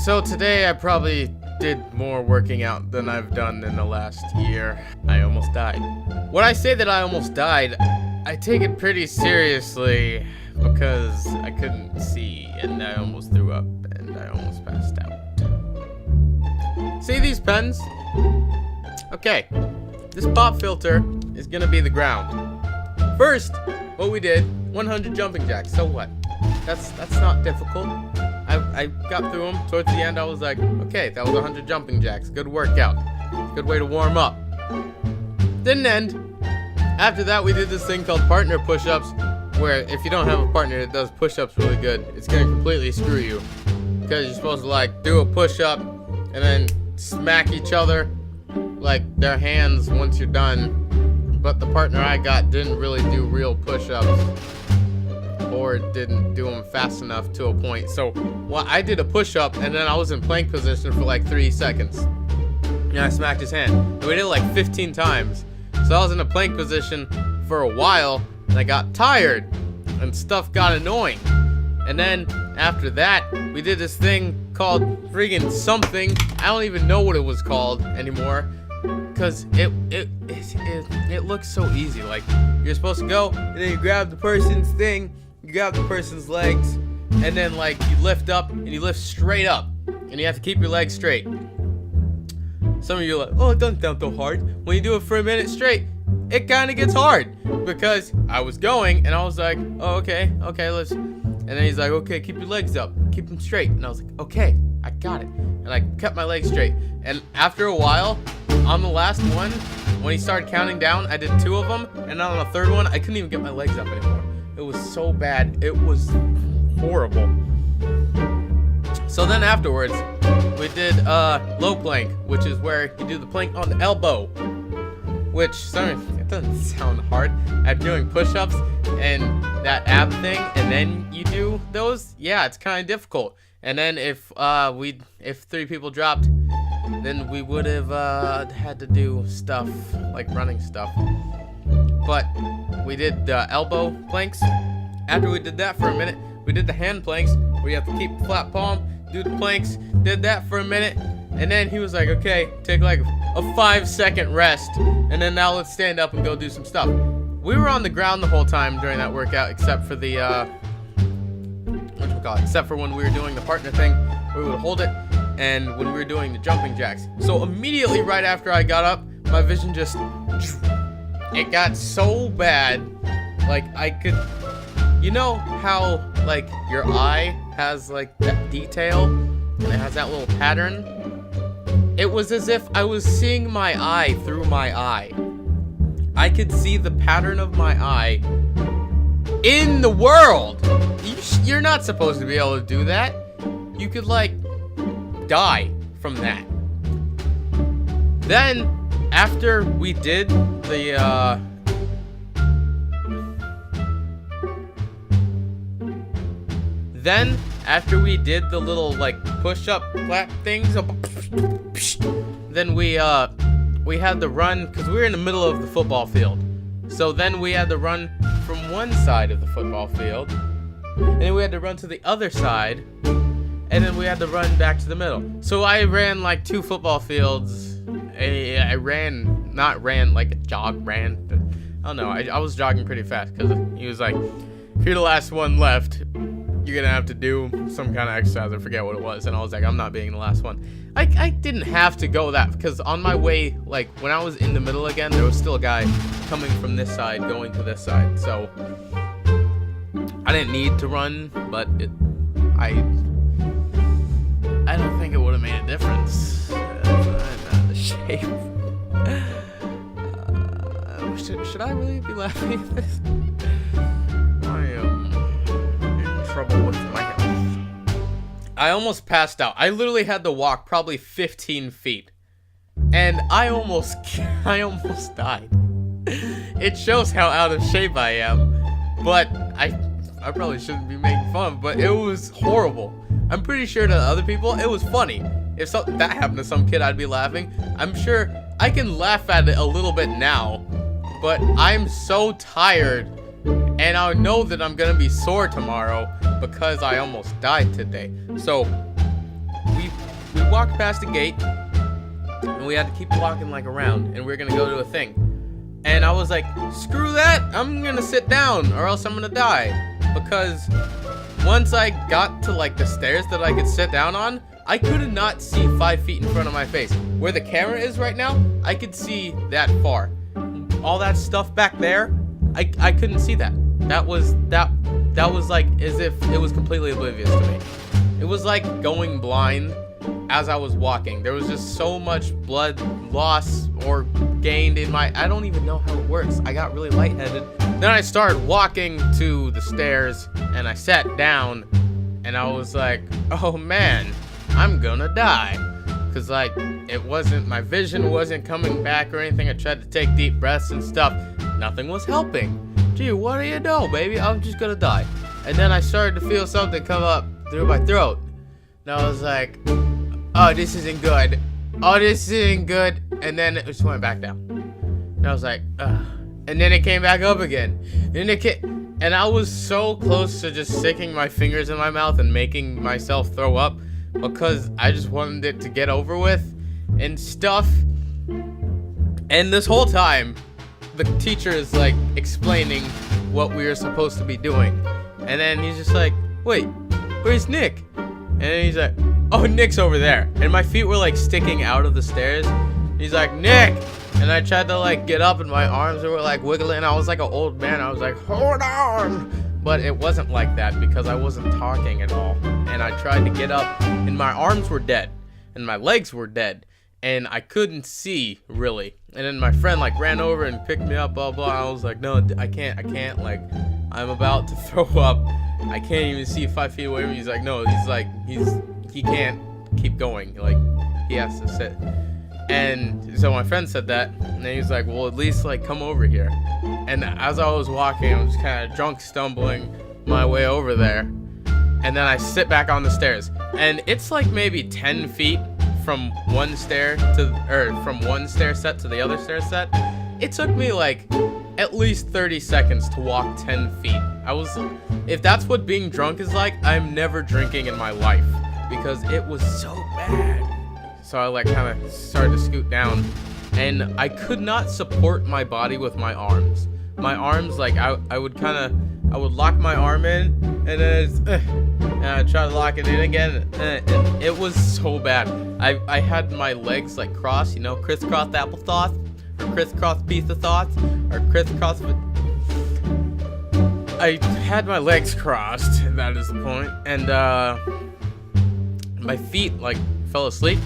So today I probably did more working out than I've done in the last year. I almost died. When I say that I almost died, I take it pretty seriously because I couldn't see and I almost threw up and I almost passed out. See these pens? Okay, this pop filter is gonna be the ground. First, what we did, 100 jumping jacks. So what? That's not difficult. I got through them. Towards the end, I was like, okay, that was 100 jumping jacks. Good workout. Good way to warm up. Didn't end. After that, we did this thing called partner push-ups, where if you don't have a partner that does push-ups really good, it's gonna completely screw you. Because you're supposed to like do a push-up and then smack each other like their hands once you're done. But the partner I got didn't really do real push-ups, or didn't do them fast enough to a point. So, well, I did a push-up and then I was in plank position for like 3 seconds. And I smacked his hand. And we did it like 15 times. So I was in a plank position for a while and I got tired and stuff got annoying. And then after that, we did this thing called friggin' something. I don't even know what it was called anymore. Cause it looks so easy. Like you're supposed to go and then you grab the person's thing, you grab the person's legs, and then like you lift up and you lift straight up, and you have to keep your legs straight. Some of you are like, oh, it doesn't sound so hard. When you do it for a minute straight, it kind of gets hard because I was going and I was like, oh, okay, let's. And then he's like, okay, keep your legs up, keep them straight. And I was like, okay, I got it. And I kept my legs straight. And after a while, on the last one, when he started counting down, I did 2 of them. And on the third one, I couldn't even get my legs up anymore. It was so bad. It was horrible. So then afterwards, we did low plank, which is where you do the plank on the elbow. Which, sorry, it doesn't sound hard. After doing push-ups and that ab thing, and then you do those, yeah, it's kind of difficult. And then if 3 people dropped, then we would have had to do stuff like running stuff. But we did elbow planks. After we did that for a minute, we did the hand planks where you have to keep flat palm, do the planks. Did that for a minute, and then he was like, okay, take like a 5-second rest, and then now let's stand up and go do some stuff. We were on the ground the whole time during that workout, except for the except for when we were doing the partner thing, we would hold it, and when we were doing the jumping jacks. So immediately right after I got up, my vision just, it got so bad, like I could, you know how like your eye has like that detail, and it has that little pattern? It was as if I was seeing my eye through my eye. I could see the pattern of my eye in the world. You're not supposed to be able to do that. You could like die from that. Then after we did the little like push-up clap things, then we had to run because we were in the middle of the football field. So then we had to run from one side of the football field, and then we had to run to the other side, and then we had to run back to the middle. So I ran like 2 football fields. I ran like a jog ran. I don't know. I was jogging pretty fast because he was like, if you're the last one left, you're gonna have to do some kind of exercise. I forget what it was, and I was like, I'm not being the last one. I didn't have to go that, because on my way, like when I was in the middle again, there was still a guy coming from this side going to this side, so I didn't need to run, but I don't think it would have made a difference. I'm out of shape. Should I really be laughing at this? I am in trouble with my health. I almost passed out. I literally had to walk probably 15 feet. And I almost died. It shows how out of shape I am. But I probably shouldn't be making fun, but it was horrible. I'm pretty sure to other people, it was funny. If that happened to some kid, I'd be laughing. I'm sure I can laugh at it a little bit now, but I'm so tired, and I know that I'm gonna be sore tomorrow because I almost died today. So we walked past the gate, and we had to keep walking like around, and we were gonna go to a thing. And I was like, screw that, I'm gonna sit down or else I'm gonna die. Because once I got to like the stairs that I could sit down on, I could not see 5 feet in front of my face. Where the camera is right now, I could see that far. All that stuff back there, I couldn't see that. That was like as if it was completely oblivious to me. It was like going blind as I was walking. There was just so much blood loss or gained in my, I don't even know how it works. I got really lightheaded. Then I started walking to the stairs and I sat down and I was like, oh man, I'm gonna die. Cause like, it wasn't, my vision wasn't coming back or anything. I tried to take deep breaths and stuff. Nothing was helping. Gee, what do you know, baby? I'm just gonna die. And then I started to feel something come up through my throat. And I was like, oh, this isn't good. Oh, this isn't good. And then it just went back down. And I was like, ugh. And then it came back up again. And I was so close to just sticking my fingers in my mouth and making myself throw up because I just wanted it to get over with and stuff. And this whole time, the teacher is like explaining what we were supposed to be doing. And then he's just like, wait, where's Nick? And then he's like, oh, Nick's over there. And my feet were like sticking out of the stairs. He's like, Nick! And I tried to like get up and my arms were like wiggling. I was like an old man. I was like, hold on. But it wasn't like that because I wasn't talking at all. And I tried to get up and my arms were dead. And my legs were dead. And I couldn't see really. And then my friend like ran over and picked me up, blah, blah. I was like, no, I can't. Like, I'm about to throw up. I can't even see 5 feet away from me. He's like, no, he can't keep going. Like, he has to sit. And so my friend said that, and then he was like, well, at least like come over here. And as I was walking, I was kind of drunk, stumbling my way over there. And then I sit back on the stairs, and it's like maybe 10 feet from one stair from one stair set to the other stair set. It took me like at least 30 seconds to walk 10 feet. If that's what being drunk is like, I'm never drinking in my life because it was so bad. So I like kind of started to scoot down, and I could not support my body with my arms. My arms, like I would lock my arm in, and then and I try to lock it in again, and it was so bad. I had my legs like crossed, crisscross applesauce, or crisscross pizza sauce, or crisscross. I had my legs crossed, and that is the point. And my feet like fell asleep.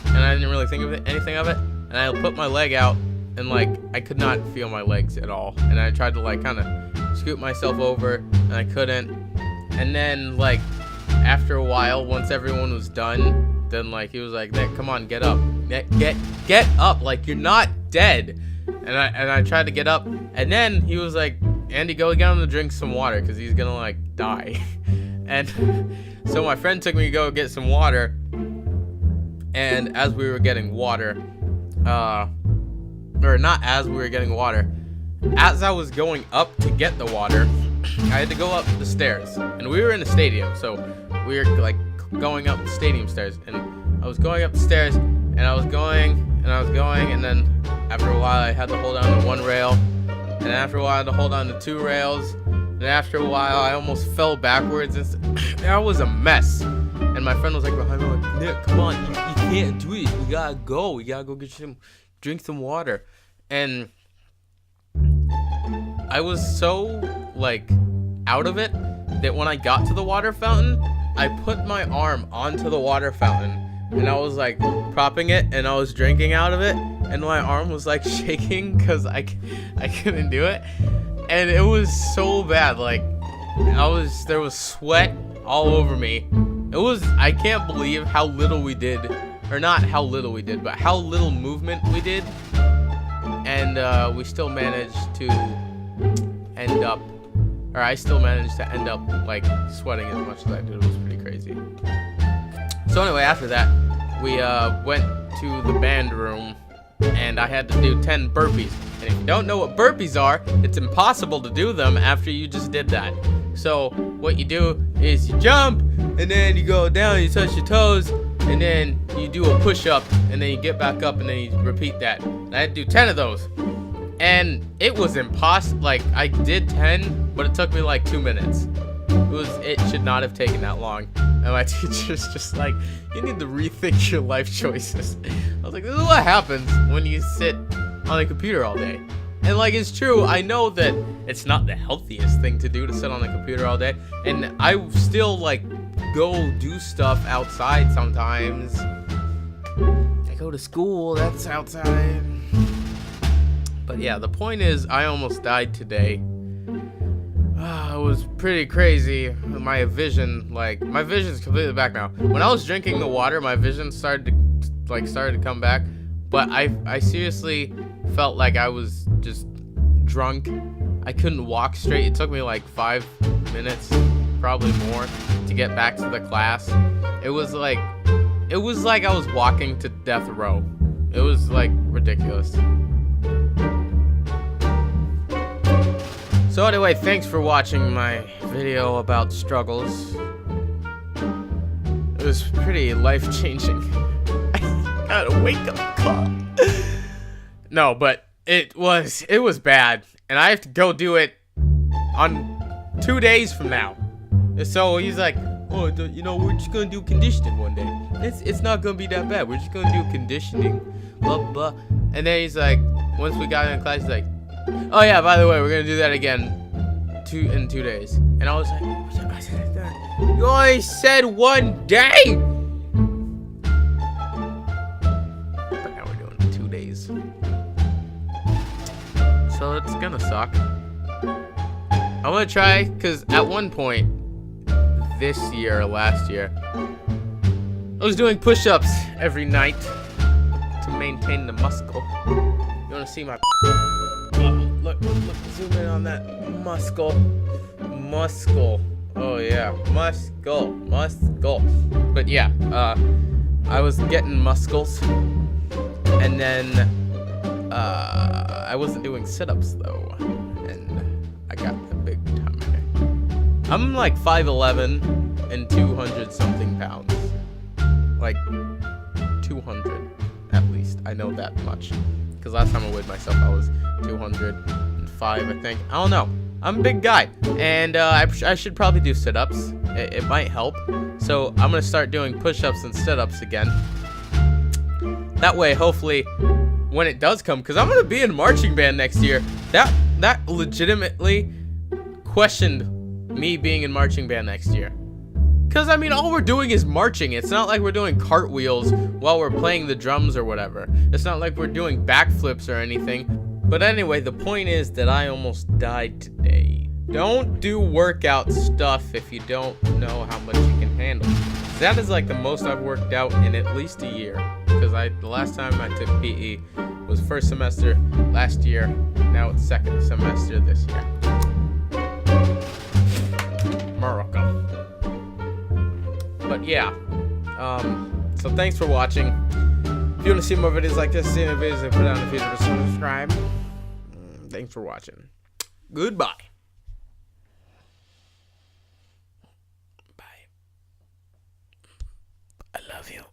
And I didn't really think of anything of it. And I put my leg out, and like I could not feel my legs at all. And I tried to like kind of scoot myself over, and I couldn't. And then like after a while, once everyone was done, then like he was like, Nick, come on, get up, get up, like you're not dead. And I tried to get up, and then he was like, Andy, go get him to drink some water because he's gonna like die. And so my friend took me to go get some water. And as we were getting water, or not as we were getting water, as I was going up to get the water, I had to go up the stairs. And we were in a stadium, so we were like going up the stadium stairs. And I was going up the stairs, and I was going, and then after a while I had to hold on to one rail. And after a while I had to hold on to 2 rails. And after a while I almost fell backwards. That was a mess. And my friend was like behind me, like, Nick, come on, you can't do it. We gotta go drink some water. And I was so like out of it that when I got to the water fountain, I put my arm onto the water fountain, and I was like propping it, and I was drinking out of it, and my arm was like shaking because I couldn't do it, and it was so bad. Like there was sweat all over me. I can't believe how little we did, or not how little we did, but how little movement we did, and we still managed to end up, or I still managed to end up like sweating as much as I did. It was pretty crazy. So anyway, after that, we went to the band room, and I had to do 10 burpees. And if you don't know what burpees are, it's impossible to do them after you just did that. So what you do is you jump, and then you go down, you touch your toes, and then you do a push-up, and then you get back up, and then you repeat that. And I had to do 10 of those. And it was impossible. Like, I did 10, but it took me like 2 minutes. It should not have taken that long. And my teacher's just like, you need to rethink your life choices. I was like, this is what happens when you sit on a computer all day. And like, it's true, I know that it's not the healthiest thing to do to sit on a computer all day. And I still like go do stuff outside sometimes. I go to school, that's outside. But yeah, the point is, I almost died today. It was pretty crazy. My vision's completely back now. When I was drinking the water, my vision started to come back. But I seriously felt like I was just drunk. I couldn't walk straight. It took me like 5 minutes, probably more, to get back to the class. It was like I was walking to death row. It was like ridiculous. So anyway, thanks for watching my video about struggles. It was pretty life-changing. I got a wake-up call. No, but it was bad, and I have to go do it on 2 days from now. So he's like, oh, you know, we're just gonna do conditioning one day. It's not gonna be that bad. We're just gonna do conditioning, blah blah. And then he's like, once we got in class, he's like, oh yeah, by the way, we're gonna do that again in 2 days. And I was like, you only said 1 day. But now we're doing 2 days. So it's gonna suck. I'm gonna try, cause at one point this year or last year, I was doing push-ups every night to maintain the muscle. You wanna see my look, zoom in on that muscle. Oh yeah, muscle. But yeah, I was getting muscles, and then I wasn't doing sit-ups though, and I got the big tummy. I'm like 5'11" and 200 something pounds, like 200 at least. I know that much. Because last time I weighed myself, I was 205, I think. I don't know. I'm a big guy. And I should probably do sit-ups. It might help. So I'm going to start doing push-ups and sit-ups again. That way, hopefully, when it does come, because I'm going to be in marching band next year. That legitimately questioned me being in marching band next year. Because, I mean, all we're doing is marching. It's not like we're doing cartwheels while we're playing the drums or whatever. It's not like we're doing backflips or anything. But anyway, the point is that I almost died today. Don't do workout stuff if you don't know how much you can handle. That is like the most I've worked out in at least a year. Because the last time I took PE was first semester last year. Now it's second semester this year. Morocco. But yeah, so thanks for watching. If you want to see more videos like this, see any videos, put down the video to subscribe. Thanks for watching. Goodbye. Bye. I love you.